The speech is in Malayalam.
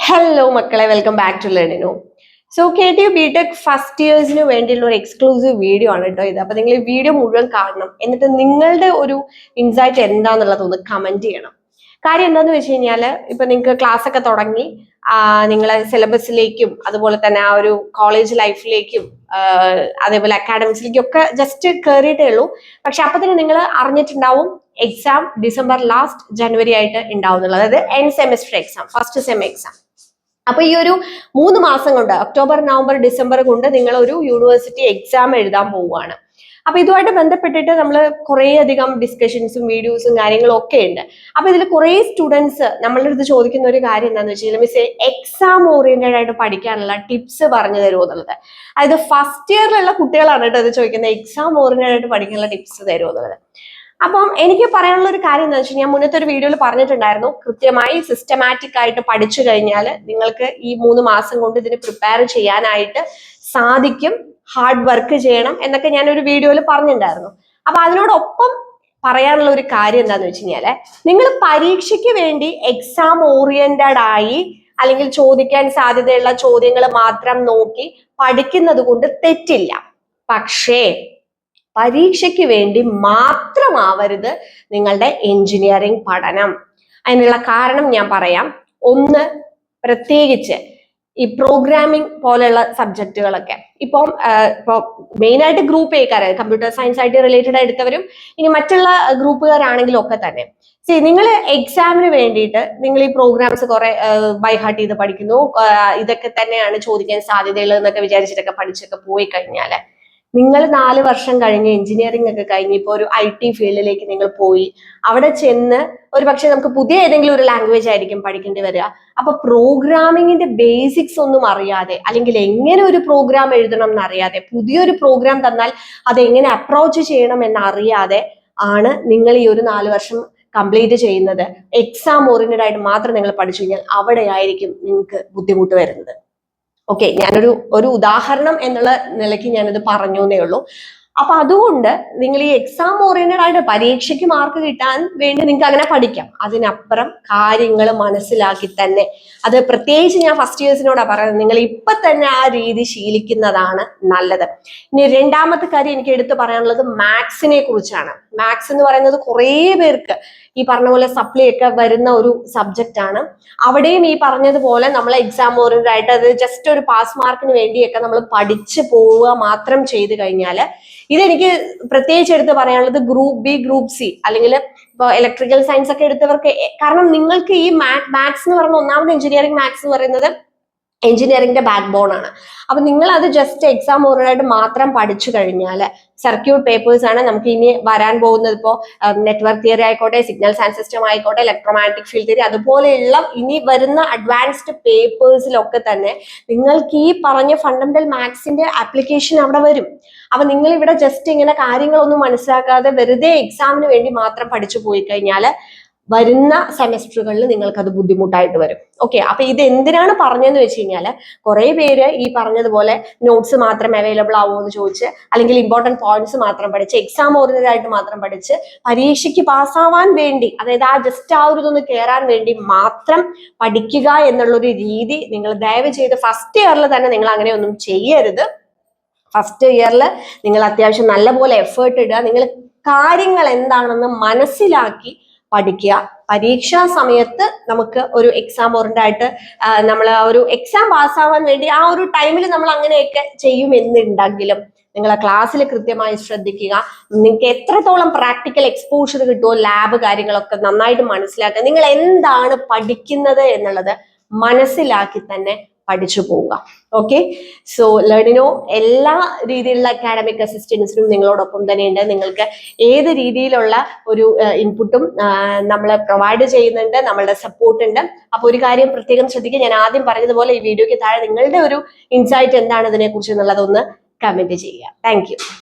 ഹലോ മക്കളെ, welcome back to learnino. So KTU BTech first ഇയേഴ്സിന് വേണ്ടിയുള്ള ഒരു എക്സ്ക്ലൂസീവ് വീഡിയോ ആണ് കേട്ടോ ഇത്. അപ്പൊ നിങ്ങൾ ഈ വീഡിയോ മുഴുവൻ കാണണം, എന്നിട്ട് നിങ്ങളുടെ ഒരു ഇൻസൈറ്റ് എന്താന്നുള്ളത് ഒന്ന് കമന്റ് ചെയ്യണം. കാര്യം എന്താന്ന് വെച്ച് കഴിഞ്ഞാല്, ഇപ്പൊ നിങ്ങൾക്ക് ക്ലാസ് ഒക്കെ തുടങ്ങി, നിങ്ങളെ സിലബസിലേക്കും അതുപോലെ തന്നെ ആ ഒരു കോളേജ് ലൈഫിലേക്കും അതേപോലെ അക്കാഡമിക്സിലേക്കും ഒക്കെ ജസ്റ്റ് കയറിയിട്ടേ ഉള്ളൂ. പക്ഷെ അപ്പൊ തന്നെ നിങ്ങൾ അറിഞ്ഞിട്ടുണ്ടാവും എക്സാം ഡിസംബർ ലാസ്റ്റ് ജനുവരി ആയിട്ട് ഉണ്ടാവുന്നുള്ളത്, അതായത് end semester exam, first sem exam. അപ്പൊ ഈ ഒരു 3 മാസം കൊണ്ട്, ഒക്ടോബർ നവംബർ ഡിസംബർ കൊണ്ട് നിങ്ങൾ ഒരു യൂണിവേഴ്സിറ്റി എക്സാം എഴുതാൻ പോവുകയാണ്. അപ്പൊ ഇതുമായിട്ട് ബന്ധപ്പെട്ടിട്ട് നമ്മൾ കുറേ അധികം ഡിസ്കഷൻസും വീഡിയോസും കാര്യങ്ങളും ഒക്കെ ഉണ്ട്. അപ്പൊ ഇതിൽ കുറേ സ്റ്റുഡൻസ് നമ്മളുടെ അടുത്ത് ചോദിക്കുന്ന ഒരു കാര്യം എന്താണെന്ന് വെച്ച് കഴിഞ്ഞാൽ, മിസ് എക്സാം ഓറിയന്റഡ് ആയിട്ട് പഠിക്കാനുള്ള ടിപ്സ് പറഞ്ഞു തരുമോ എന്നുള്ളത്. അതായത് ഫസ്റ്റ് ഇയറിലുള്ള കുട്ടികളാണ് കേട്ടോ ഇത് ചോദിക്കുന്നത്, എക്സാം ഓറിയന്റഡ് ആയിട്ട് പഠിക്കാനുള്ള ടിപ്സ് തരുമോ എന്നുള്ളത്. അപ്പം എനിക്ക് പറയാനുള്ള ഒരു കാര്യം എന്താ വെച്ചാൽ, ഞാൻ മുന്നത്തെ ഒരു വീഡിയോയിൽ പറഞ്ഞിട്ടുണ്ടായിരുന്നു, കൃത്യമായി സിസ്റ്റമാറ്റിക് ആയിട്ട് പഠിച്ചു കഴിഞ്ഞാൽ നിങ്ങൾക്ക് ഈ 3 മാസം കൊണ്ട് ഇതിന് പ്രിപ്പയർ ചെയ്യാനായിട്ട് സാധിക്കും. ഹാർഡ് വർക്ക് ചെയ്യണം എന്നൊക്കെ ഞാൻ ഒരു വീഡിയോയിൽ പറഞ്ഞിട്ടുണ്ടായിരുന്നു. അപ്പൊ അതിനോടൊപ്പം പറയാനുള്ള ഒരു കാര്യം എന്താന്ന് വെച്ച് കഴിഞ്ഞാല്, നിങ്ങൾ പരീക്ഷയ്ക്ക് വേണ്ടി എക്സാം ഓറിയന്റഡ് ആയി അല്ലെങ്കിൽ ചോദിക്കാൻ സാധ്യതയുള്ള ചോദ്യങ്ങൾ മാത്രം നോക്കി പഠിക്കുന്നത് കൊണ്ട് തെറ്റില്ല. പക്ഷേ പരീക്ഷയ്ക്ക് വേണ്ടി മാത്രമാവരുത് നിങ്ങളുടെ എഞ്ചിനീയറിംഗ് പഠനം. അതിനുള്ള കാരണം ഞാൻ പറയാം. ഒന്ന്, പ്രത്യേകിച്ച് ഈ പ്രോഗ്രാമിംഗ് പോലെയുള്ള സബ്ജക്റ്റുകളൊക്കെ ഇപ്പൊ മെയിൻ ആയിട്ട് ഗ്രൂപ്പ് എക്കാര്, കമ്പ്യൂട്ടർ സയൻസ് ആയിട്ട് റിലേറ്റഡ് എടുത്തവരും ഇനി മറ്റുള്ള ഗ്രൂപ്പുകാരാണെങ്കിലും ഒക്കെ തന്നെ, നിങ്ങൾ എക്സാമിന് വേണ്ടിയിട്ട് നിങ്ങൾ ഈ പ്രോഗ്രാംസ് കുറെ ബൈഹാർട്ട് ചെയ്ത് പഠിക്കുന്നു, ഇതൊക്കെ തന്നെയാണ് ചോദിക്കാൻ സാധ്യതയുള്ളത് എന്നൊക്കെ വിചാരിച്ചിട്ടൊക്കെ പഠിച്ചൊക്കെ പോയി കഴിഞ്ഞാല്, നിങ്ങൾ 4 വർഷം കഴിഞ്ഞ് എഞ്ചിനീയറിംഗ് ഒക്കെ കഴിഞ്ഞ് ഇപ്പോൾ ഒരു IT ഫീൽഡിലേക്ക് നിങ്ങൾ പോയി അവിടെ ചെന്ന് ഒരു പക്ഷെ നമുക്ക് പുതിയ ഏതെങ്കിലും ഒരു ലാംഗ്വേജ് ആയിരിക്കും പഠിക്കേണ്ടി വരിക. അപ്പൊ പ്രോഗ്രാമിങ്ങിന്റെ ബേസിക്സ് ഒന്നും അറിയാതെ, അല്ലെങ്കിൽ എങ്ങനെ ഒരു പ്രോഗ്രാം എഴുതണം എന്നറിയാതെ, പുതിയൊരു പ്രോഗ്രാം തന്നാൽ അത് എങ്ങനെ അപ്രോച്ച് ചെയ്യണം എന്നറിയാതെ ആണ് നിങ്ങൾ ഈ ഒരു 4 വർഷം കംപ്ലീറ്റ് ചെയ്യുന്നത്. എക്സാം ഓറിയന്റഡ് ആയിട്ട് മാത്രം നിങ്ങൾ പഠിച്ചു കഴിഞ്ഞാൽ അവിടെയായിരിക്കും നിങ്ങൾക്ക് ബുദ്ധിമുട്ട് വരുന്നത്. ഓക്കെ, ഞാനൊരു ഉദാഹരണം എന്നുള്ള നിലയ്ക്ക് ഞാനത് പറഞ്ഞു എന്നേ ഉള്ളൂ. അപ്പൊ അതുകൊണ്ട് നിങ്ങൾ ഈ എക്സാം ഓറിയന്റഡ് ആയിട്ട് പരീക്ഷയ്ക്ക് മാർക്ക് കിട്ടാൻ വേണ്ടി നിങ്ങൾക്ക് അങ്ങനെ പഠിക്കാം. അതിനപ്പുറം കാര്യങ്ങൾ മനസ്സിലാക്കി തന്നെ, അത് പ്രത്യേകിച്ച് ഞാൻ ഫസ്റ്റ് ഇയേഴ്സിനോടാ പറയുന്നത്, നിങ്ങൾ ഇപ്പൊ തന്നെ ആ രീതി ശീലിക്കുന്നതാണ് നല്ലത്. ഇനി രണ്ടാമത്തെ കാര്യം എനിക്ക് എടുത്തു പറയാനുള്ളത് മാത്സിനെ കുറിച്ചാണ്. മാത്സ് എന്ന് പറയുന്നത് കുറേ പേർക്ക് ഈ പറഞ്ഞ പോലെ സപ്ലി ഒക്കെ വരുന്ന ഒരു സബ്ജക്റ്റ് ആണ്. അവിടെയും ഈ പറഞ്ഞതുപോലെ നമ്മൾ എക്സാം ഓറിയന്റഡ് ആയിട്ട് അത് ജസ്റ്റ് ഒരു പാസ് മാർക്കിന് വേണ്ടിയൊക്കെ നമ്മൾ പഠിച്ചു പോവുക മാത്രം ചെയ്ത് കഴിഞ്ഞാൽ, ഇതെനിക്ക് പ്രത്യേകിച്ച് എടുത്ത് പറയാനുള്ളത് ഗ്രൂപ്പ് ബി, ഗ്രൂപ്പ് സി, അല്ലെങ്കിൽ ഇപ്പോൾ ഇലക്ട്രിക്കൽ സയൻസ് ഒക്കെ എടുത്തവർക്ക്, കാരണം നിങ്ങൾക്ക് ഈ മാത്സ് എന്ന് പറയുന്ന, ഒന്നാമത് എഞ്ചിനീയറിംഗ് മാത്സ് എന്ന് പറയുന്നത് എഞ്ചിനീയറിംഗിന്റെ ബാക്ക് ബോൺ ആണ്. അപ്പൊ നിങ്ങൾ അത് ജസ്റ്റ് എക്സാം ഓറിയന്റഡ് മാത്രം പഠിച്ചു കഴിഞ്ഞാൽ, സർക്യൂട്ട് പേപ്പേഴ്സ് ആണ് നമുക്ക് ഇനി വരാൻ പോകുന്നത്. ഇപ്പോൾ നെറ്റ്വർക്ക് തിയറി ആയിക്കോട്ടെ, സിഗ്നൽ ആൻഡ് സിസ്റ്റം ആയിക്കോട്ടെ, ഇലക്ട്രോമാഗ്നറ്റിക് ഫീൽഡ് തിയറി, അതുപോലെയുള്ള ഇനി വരുന്ന അഡ്വാൻസ്ഡ് പേപ്പേഴ്സിലൊക്കെ തന്നെ നിങ്ങൾക്ക് ഈ പറഞ്ഞ ഫണ്ടമെന്റൽ മാത്സിന്റെ ആപ്ലിക്കേഷൻ അവിടെ വരും. അപ്പൊ നിങ്ങൾ ഇവിടെ ജസ്റ്റ് ഇങ്ങനെ കാര്യങ്ങളൊന്നും മനസ്സിലാക്കാതെ വെറുതെ എക്സാമിന് വേണ്ടി മാത്രം പഠിച്ചു പോയി കഴിഞ്ഞാൽ വരുന്ന സെമസ്റ്ററുകളിൽ നിങ്ങൾക്ക് അത് ബുദ്ധിമുട്ടായിട്ട് വരും. ഓക്കെ, അപ്പൊ ഇത് എന്തിനാണ് പറഞ്ഞതെന്ന് വെച്ച് കഴിഞ്ഞാൽ, കുറെ പേര് ഈ പറഞ്ഞതുപോലെ നോട്ട്സ് മാത്രം അവൈലബിൾ ആവുമോ എന്ന് ചോദിച്ച്, അല്ലെങ്കിൽ ഇമ്പോർട്ടന്റ് പോയിന്റ്സ് മാത്രം പഠിച്ച്, എക്സാം ഓറിയന്റഡ് ആയിട്ട് മാത്രം പഠിച്ച് പരീക്ഷയ്ക്ക് പാസ്സാവാൻ വേണ്ടി, അതായത് ആ ജസ്റ്റ് ആ ഒരു ഇതൊന്ന് കയറാൻ വേണ്ടി മാത്രം പഠിക്കുക എന്നുള്ളൊരു രീതി നിങ്ങൾ ദയവ് ചെയ്ത് ഫസ്റ്റ് ഇയറിൽ തന്നെ നിങ്ങൾ അങ്ങനെയൊന്നും ചെയ്യരുത്. ഫസ്റ്റ് ഇയറിൽ നിങ്ങൾ അത്യാവശ്യം നല്ലപോലെ എഫേർട്ട് ഇടുക, നിങ്ങൾ കാര്യങ്ങൾ എന്താണെന്ന് മനസ്സിലാക്കി പഠിക്കുക. പരീക്ഷാ സമയത്ത് നമുക്ക് ഒരു എക്സാം ഓറിയന്റഡ് ആയിട്ട് നമ്മൾ ഒരു എക്സാം പാസ്സാവാൻ വേണ്ടി ആ ഒരു ടൈമിൽ നമ്മൾ അങ്ങനെയൊക്കെ ചെയ്യുമെന്നുണ്ടെങ്കിലും നിങ്ങളെ ക്ലാസ്സിൽ കൃത്യമായി ശ്രദ്ധിക്കുക. നിങ്ങൾക്ക് എത്രത്തോളം പ്രാക്ടിക്കൽ എക്സ്പോഷർ കിട്ടുമോ, ലാബ് കാര്യങ്ങളൊക്കെ നന്നായിട്ട് മനസ്സിലാക്കുക. നിങ്ങൾ എന്താണ് പഠിക്കുന്നത് എന്നുള്ളത് മനസ്സിലാക്കി തന്നെ പഠിച്ചു പോവുക. ഓക്കെ, സോ ലേണിനോ എല്ലാ രീതിയിലുള്ള അക്കാഡമിക് അസിസ്റ്റൻസിനും നിങ്ങളോടൊപ്പം തന്നെയുണ്ട്. നിങ്ങൾക്ക് ഏത് രീതിയിലുള്ള ഒരു ഇൻപുട്ടും നമ്മൾ പ്രൊവൈഡ് ചെയ്യുന്നുണ്ട്, നമ്മളുടെ സപ്പോർട്ട് ഉണ്ട്. അപ്പൊ ഒരു കാര്യം പ്രത്യേകം ശ്രദ്ധിക്കുക, ഞാൻ ആദ്യം പറഞ്ഞതുപോലെ ഈ വീഡിയോയ്ക്ക് താഴെ നിങ്ങളുടെ ഒരു ഇൻസൈറ്റ് എന്താണ് ഇതിനെ കുറിച്ച് എന്നുള്ളതൊന്ന് കമന്റ് ചെയ്യുക. Thank you.